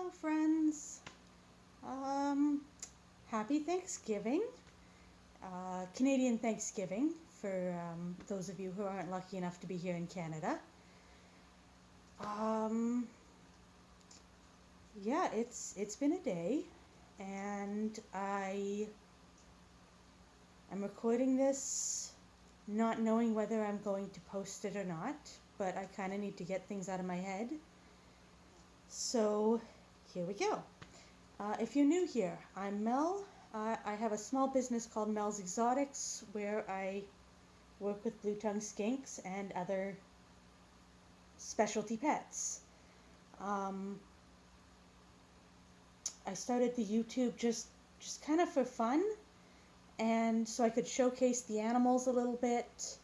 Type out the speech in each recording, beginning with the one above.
Hello, friends. Happy Thanksgiving. Canadian Thanksgiving for those of you who aren't lucky enough to be here in Canada. Yeah, it's been a day, and I'm recording this not knowing whether I'm going to post it or not, but I kind of need to get things out of my head. So here we go. If you're new here, I'm Mel. I have a small business called Mel's Exotics where I work with blue-tongued skinks and other specialty pets. I started the YouTube just kind of for fun, and so I could showcase the animals a little bit,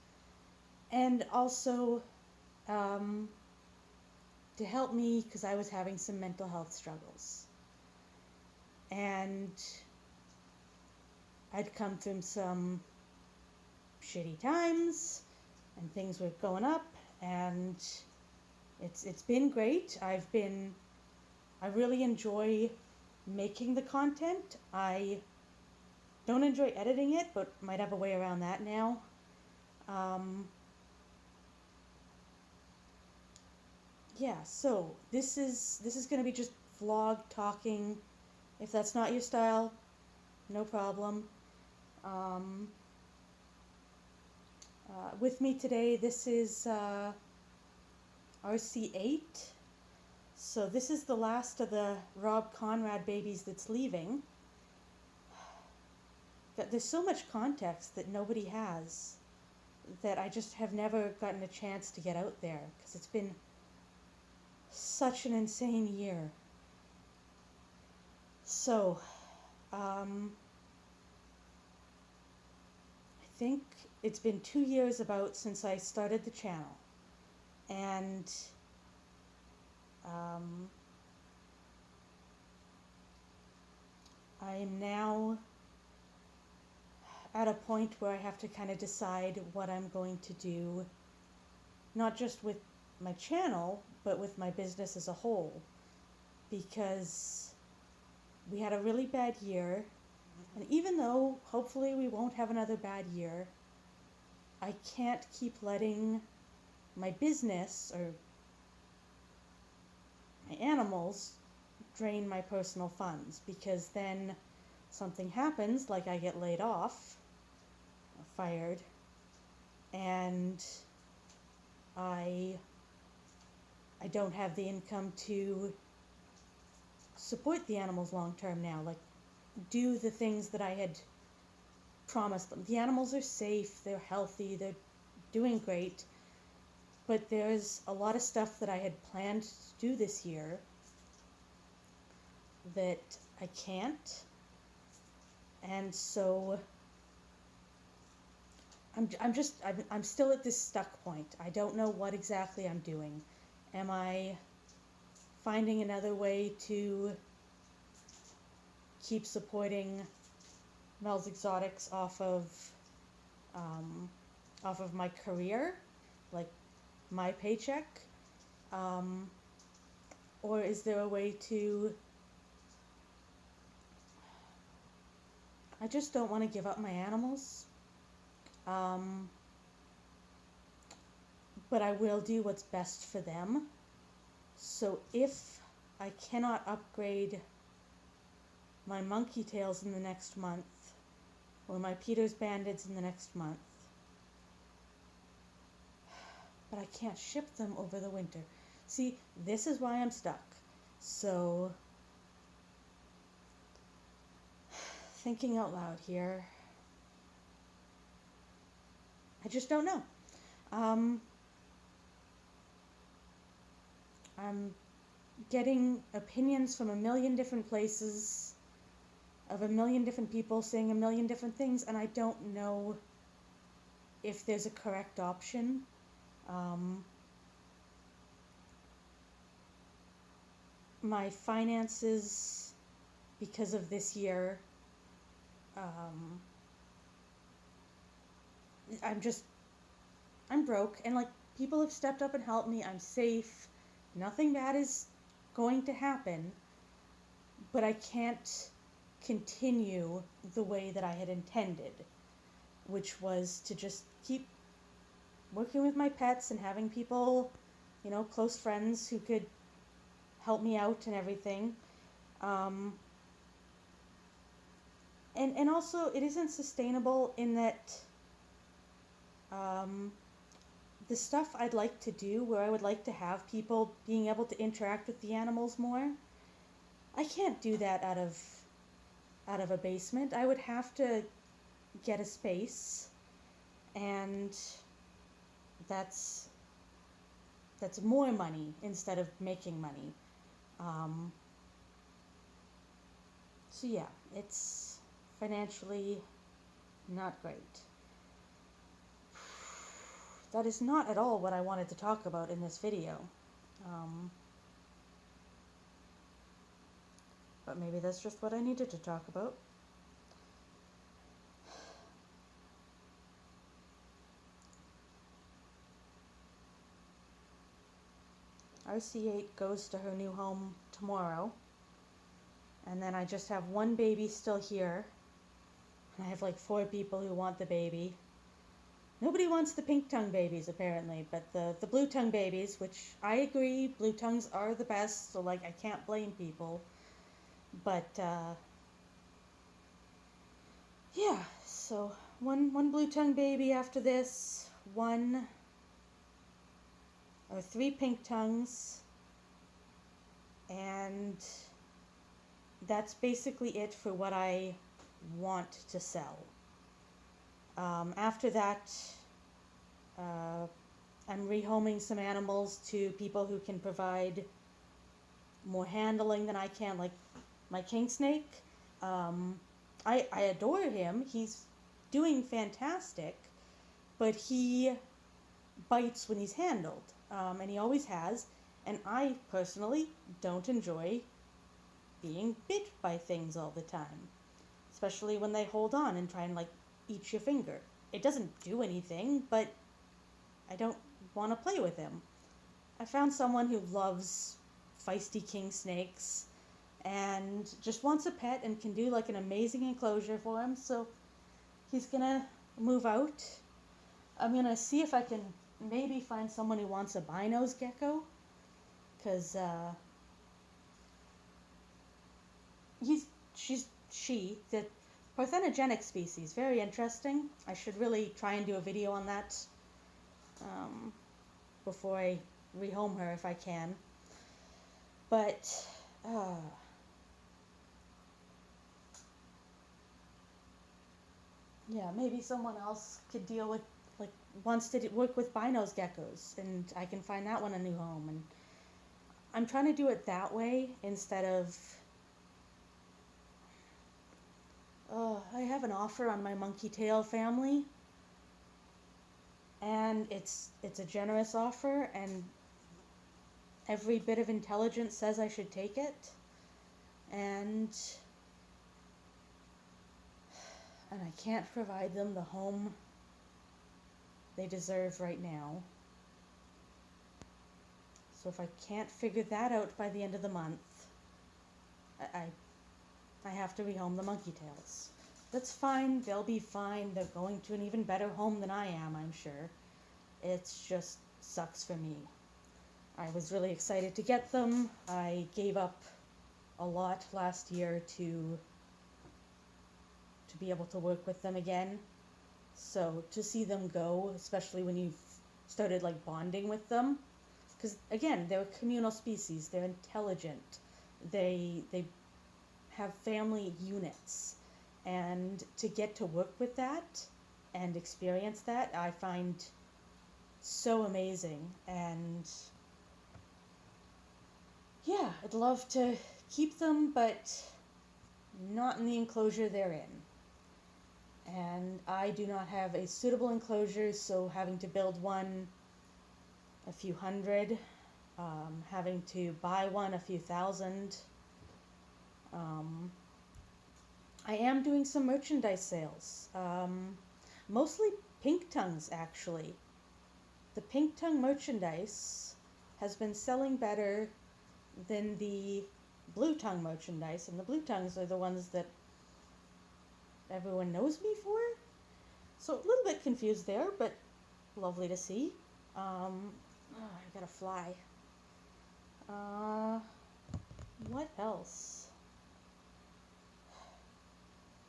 and also to help me because I was having some mental health struggles. And I'd come through some shitty times and things were going up, and it's been great. I really enjoy making the content. I don't enjoy editing it, but might have a way around that now. Yeah, so this is going to be just vlog talking. If that's not your style, no problem. With me today, this is RC8. So this is the last of the Rob Conrad babies that's leaving. There's so much context that nobody has that I just have never gotten a chance to get out there because it's been such an insane year. So, I think it's been 2 years about since I started the channel, and I am now at a point where I have to kind of decide what I'm going to do, not just with my channel, but with my business as a whole, because we had a really bad year, and even though hopefully we won't have another bad year, I can't keep letting my business or my animals drain my personal funds, because then something happens, like I get laid off or fired, and I don't have the income to support the animals long term now, like do the things that I had promised them. The animals are safe, they're healthy, they're doing great, but there's a lot of stuff that I had planned to do this year that I can't, and so I'm still at this stuck point. I don't know what exactly I'm doing. Am I finding another way to keep supporting Mel's Exotics off of my career, like my paycheck, or is there a way to? I just don't want to give up my animals, but I will do what's best for them. So if I cannot upgrade my monkey tails in the next month, or my Peter's Bandits in the next month, but I can't ship them over the winter. See, this is why I'm stuck. So, thinking out loud here, I just don't know. I'm getting opinions from a million different places, of a million different people saying a million different things, and I don't know if there's a correct option. My finances, because of this year, I'm broke, and like, people have stepped up and helped me. I'm safe. Nothing bad is going to happen. but I can't continue the way that I had intended, which was to just keep working with my pets and having people, close friends who could help me out and everything. Um, and also, it isn't sustainable in that um, the stuff I'd like to do, where I would like to have people being able to interact with the animals more, I can't do that out of a basement. I would have to get a space, and that's that's more money instead of making money. Um, so yeah, it's financially not great. That is not at all what I wanted to talk about in this video. Um, but maybe that's just what I needed to talk about. RC8 goes to her new home tomorrow, and then I just have one baby still here, and I have like 4 people who want the baby. Nobody wants the pink tongue babies apparently, but the blue tongue babies, which I agree, blue tongues are the best, so like I can't blame people. But yeah, so one blue tongue baby after this, 3 pink tongues, and that's basically it for what I want to sell. After that, I'm rehoming some animals to people who can provide more handling than I can, like my king snake. I adore him. He's doing fantastic, but he bites when he's handled, and he always has. And I personally don't enjoy being bit by things all the time, especially when they hold on and try and like eat your finger. It doesn't do anything, but I don't want to play with him. I found someone who loves feisty king snakes and just wants a pet and can do like an amazing enclosure for him, so he's gonna move out. I'm gonna see if I can maybe find someone who wants a binos gecko, because the parthenogenic species, very interesting. I should really try and do a video on that before I rehome her if I can. But yeah, maybe someone else could deal with, like, wants to work with binos geckos, and I can find that one a new home. And I'm trying to do it that way instead of I have an offer on my monkey tail family, and it's a generous offer, and every bit of intelligence says I should take it, and I can't provide them the home they deserve right now. So if I can't figure that out by the end of the month, I have to rehome the monkey tails. That's fine. They'll be fine. They're going to an even better home than I am, I'm sure. It's just sucks for me. I was really excited to get them. I gave up a lot last year to be able to work with them again. So to see them go, especially when you've started like bonding with them, because again, they're a communal species. They're intelligent. They have family units, and to get to work with that and experience that, I find so amazing. And yeah, I'd love to keep them, but not in the enclosure they're in. And I do not have a suitable enclosure, so having to build one a few hundred, having to buy one a few thousand. I am doing some merchandise sales, mostly pink tongues actually. The pink tongue merchandise has been selling better than the blue tongue merchandise, and the blue tongues are the ones that everyone knows me for. So a little bit confused there, but lovely to see. I gotta fly. What else?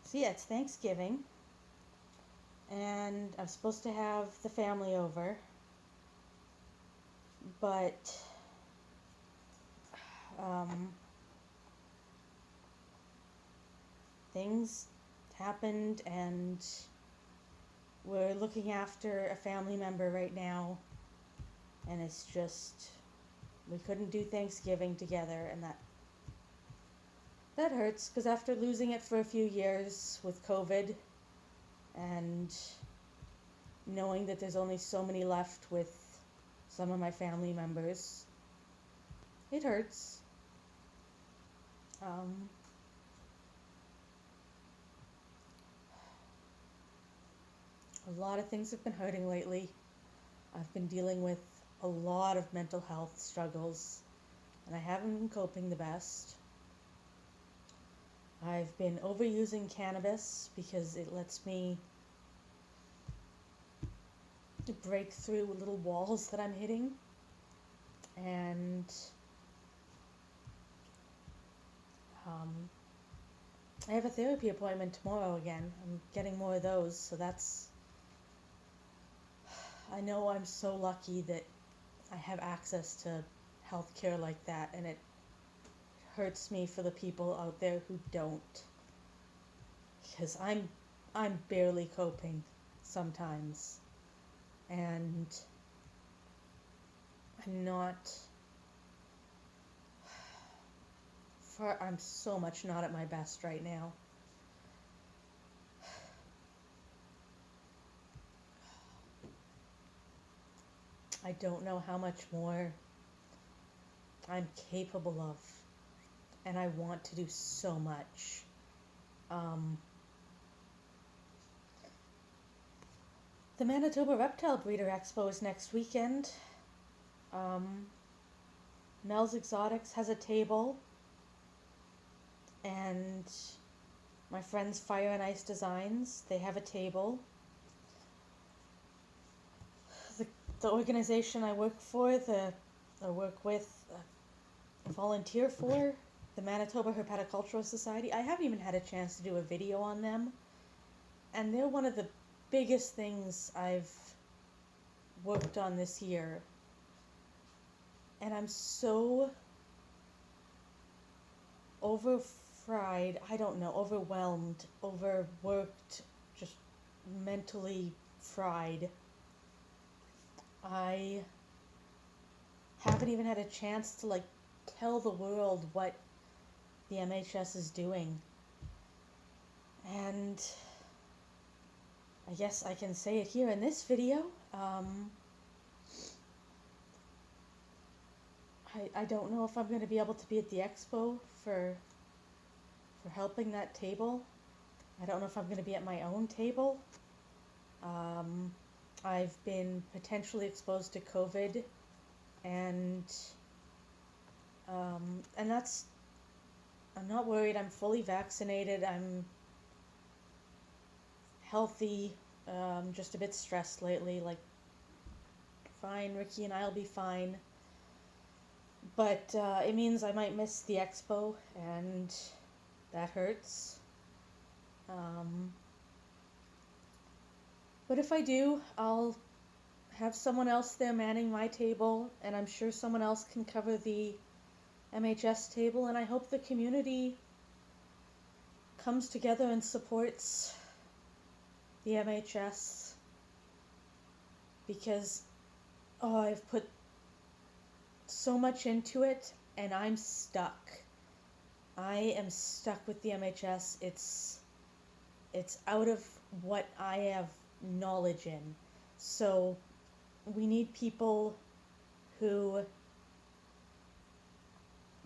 So yeah, it's Thanksgiving, and I'm supposed to have the family over, but things happened, and we're looking after a family member right now, and it's just we couldn't do Thanksgiving together, and that hurts because after losing it for a few years with COVID and knowing that there's only so many left with some of my family members, it hurts. A lot of things have been hurting lately. I've been dealing with a lot of mental health struggles, and I haven't been coping the best. I've been overusing cannabis because it lets me to break through little walls that I'm hitting, and I have a therapy appointment tomorrow again. I'm getting more of those, so I know I'm so lucky that I have access to healthcare like that, and it hurts me for the people out there who don't, because I'm barely coping sometimes, and I'm so much not at my best right now. I don't know how much more I'm capable of, and I want to do so much. The Manitoba Reptile Breeder Expo is next weekend. Mel's Exotics has a table, and my friends Fire and Ice Designs, they have a table. The organization I work with, volunteer for, the Manitoba Herpetocultural Society, I haven't even had a chance to do a video on them, and they're one of the biggest things I've worked on this year, and I'm so overwhelmed, overworked, just mentally fried. I haven't even had a chance to tell the world what the MHS is doing. And I guess I can say it here in this video. I don't know if I'm going to be able to be at the expo for helping that table. I don't know if I'm going to be at my own table. I've been potentially exposed to COVID, and that's, I'm not worried. I'm fully vaccinated. I'm healthy. Just a bit stressed lately. Fine, Ricky and I'll be fine. But it means I might miss the expo, and that hurts. But if I do, I'll have someone else there manning my table, and I'm sure someone else can cover the MHS table, and I hope the community comes together and supports the MHS, because I've put so much into it, and I'm stuck. I am stuck with the MHS. It's out of what I have knowledge in. So we need people who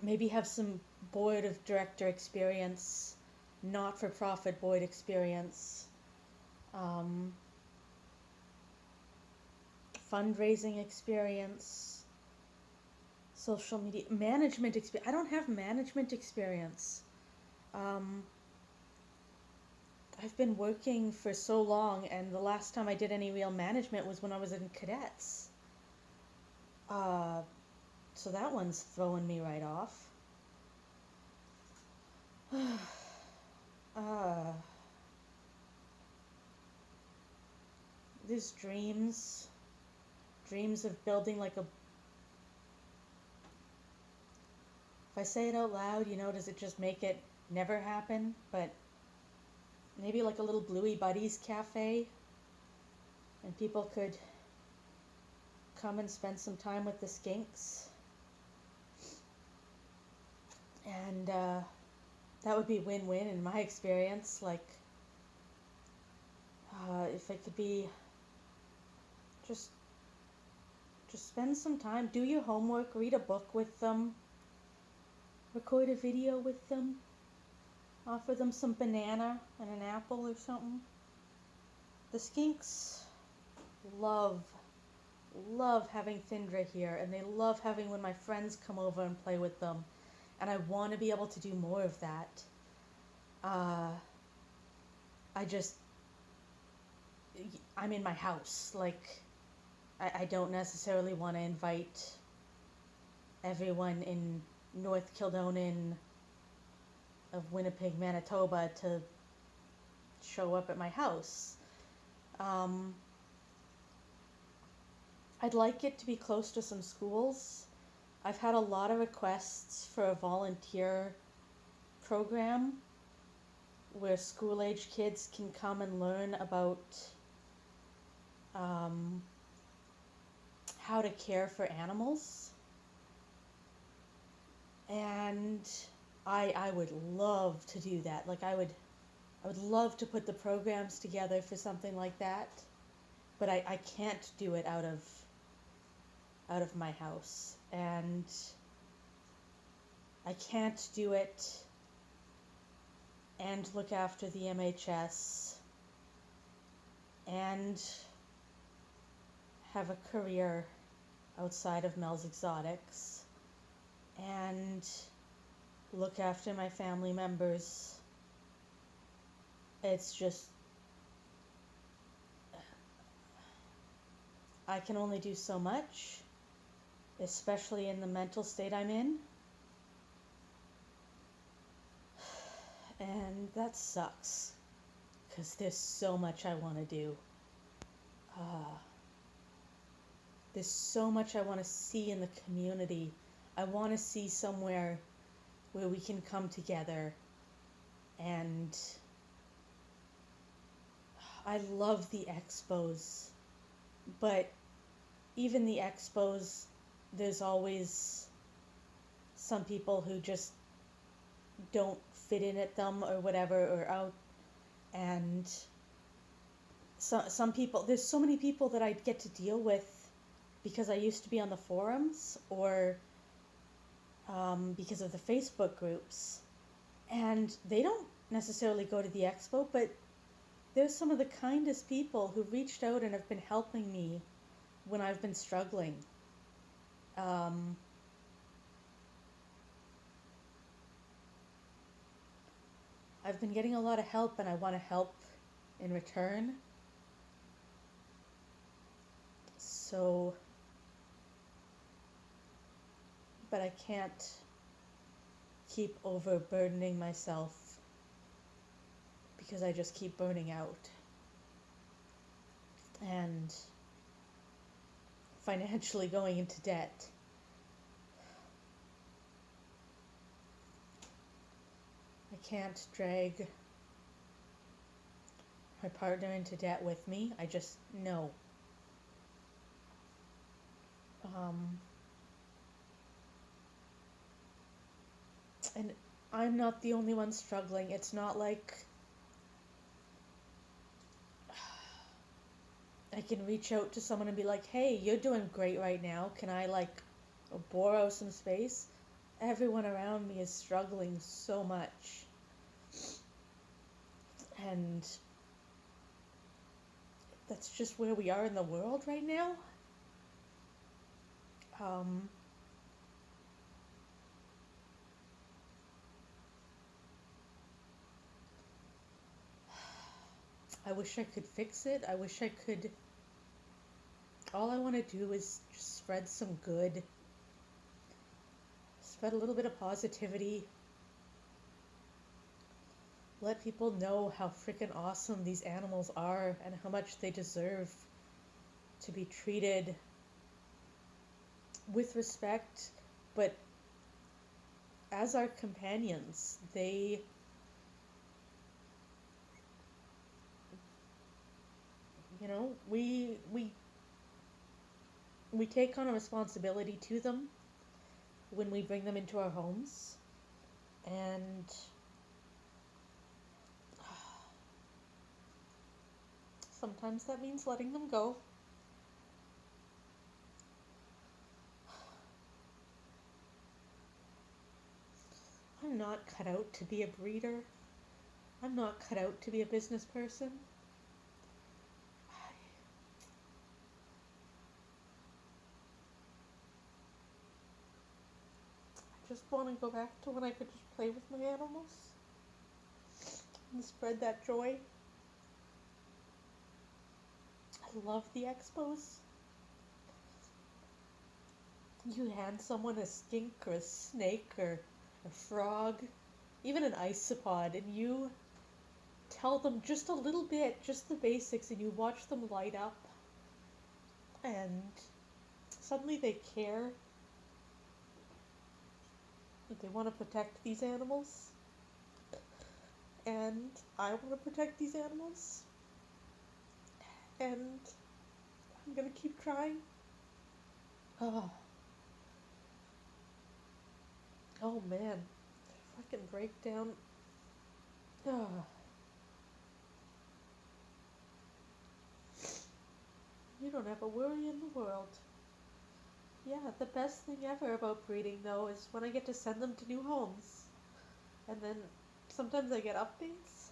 maybe have some board of director experience, not-for-profit board experience, fundraising experience, social media management experience. I don't have management experience. Um, I've been working for so long, and the last time I did any real management was when I was in cadets. Uh, so that one's throwing me right off. uh, there's dreams of building like a. If I say it out loud, does it just make it never happen? But maybe like a little Bluey Buddies cafe, and people could come and spend some time with the skinks. And that would be win-win in my experience. Like, if it could be just spend some time, do your homework, read a book with them, record a video with them, offer them some banana and an apple or something. The skinks love having Thindra here, and they love having when my friends come over and play with them, and I want to be able to do more of that. I'm in my house, like, I don't necessarily want to invite everyone in North Kildonan of Winnipeg, Manitoba to show up at my house. I'd like it to be close to some schools. I've had a lot of requests for a volunteer program where school-age kids can come and learn about how to care for animals. And I would love to do that. Like, I would love to put the programs together for something like that, but I can't do it out of my house, and I can't do it and look after the MHS and have a career outside of Mel's Exotics and look after my family members. It's just, I can only do so much, especially in the mental state I'm in. And that sucks, because there's so much I want to do. There's so much I want to see in the community. I want to see somewhere where we can come together, and I love the expos, but even the expos, there's always some people who just don't fit in at them or whatever, or out, and some people, there's so many people that I get to deal with because I used to be on the forums, or because of the Facebook groups, and they don't necessarily go to the expo, but they're some of the kindest people who reached out and have been helping me when I've been struggling. I've been getting a lot of help, and I want to help in return. So, but I can't keep overburdening myself because I just keep burning out and financially going into debt. I can't drag my partner into debt with me. I just know. And I'm not the only one struggling. It's not like I can reach out to someone and be like, hey, you're doing great right now. Can I borrow some space? Everyone around me is struggling so much. And that's just where we are in the world right now. I wish I could fix it. I wish I could. All I want to do is just spread some good, spread a little bit of positivity, let people know how freaking awesome these animals are and how much they deserve to be treated with respect, but as our companions. You know, we take on a responsibility to them when we bring them into our homes, and sometimes that means letting them go. I'm not cut out to be a breeder. I'm not cut out to be a business person. I just want to go back to when I could just play with my animals and spread that joy. I love the expos. You hand someone a skink or a snake or a frog, even an isopod, and you tell them just a little bit, just the basics, and you watch them light up, and suddenly they care. They want to protect these animals, and I want to protect these animals, and I'm gonna keep trying. Oh, oh man, fucking breakdown. Oh. You don't have a worry in the world. Yeah, the best thing ever about breeding, though, is when I get to send them to new homes. And then sometimes I get updates,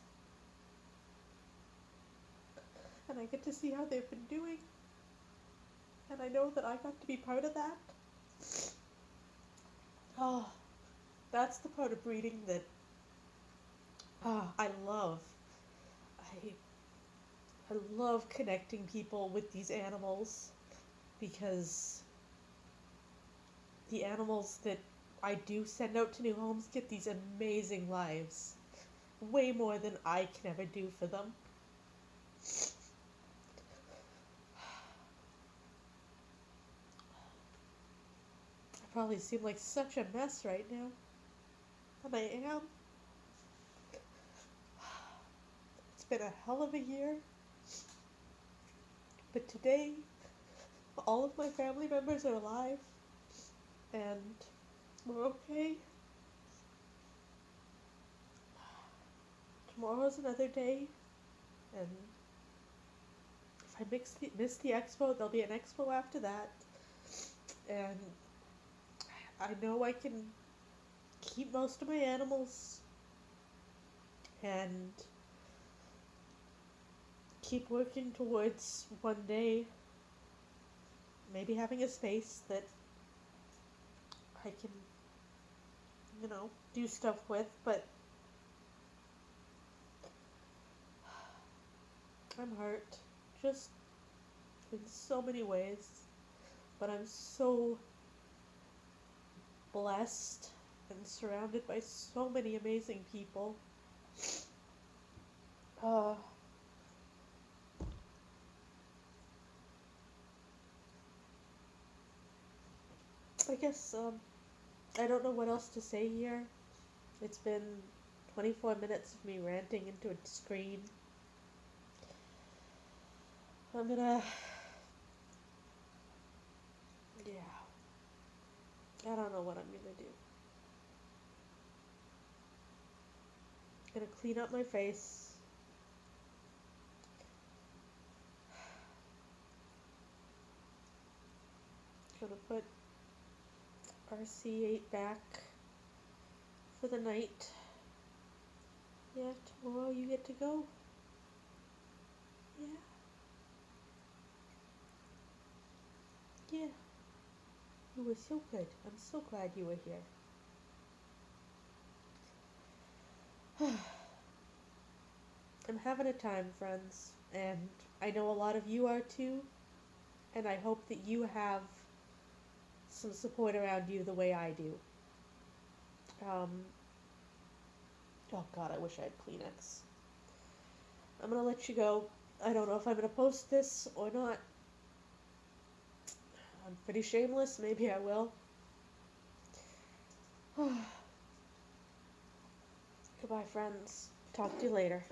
and I get to see how they've been doing. And I know that I got to be part of that. Oh, that's the part of breeding that I love. I, I love connecting people with these animals because the animals that I do send out to new homes get these amazing lives. Way more than I can ever do for them. I probably seem like such a mess right now. And I am. It's been a hell of a year. But today, all of my family members are alive. And we're okay. Tomorrow's another day. And if I miss the expo, there'll be an expo after that. And I know I can keep most of my animals and keep working towards one day maybe having a space that I can, do stuff with, but I'm hurt. Just in so many ways. But I'm so blessed and surrounded by so many amazing people. Uh, I guess I don't know what else to say here. It's been 24 minutes of me ranting into a screen. I'm gonna, yeah, I don't know what I'm gonna do. I'm gonna clean up my face. Gonna put RC8 back for the night. Yeah, tomorrow you get to go. Yeah. Yeah. You were so good. I'm so glad you were here. I'm having a time, friends, and I know a lot of you are too, and I hope that you have some support around you the way I do. Um, oh God, I wish I had Kleenex. I'm gonna let you go. I don't know if I'm gonna post this or not. I'm pretty shameless. Maybe I will. Goodbye, friends. Talk to you later.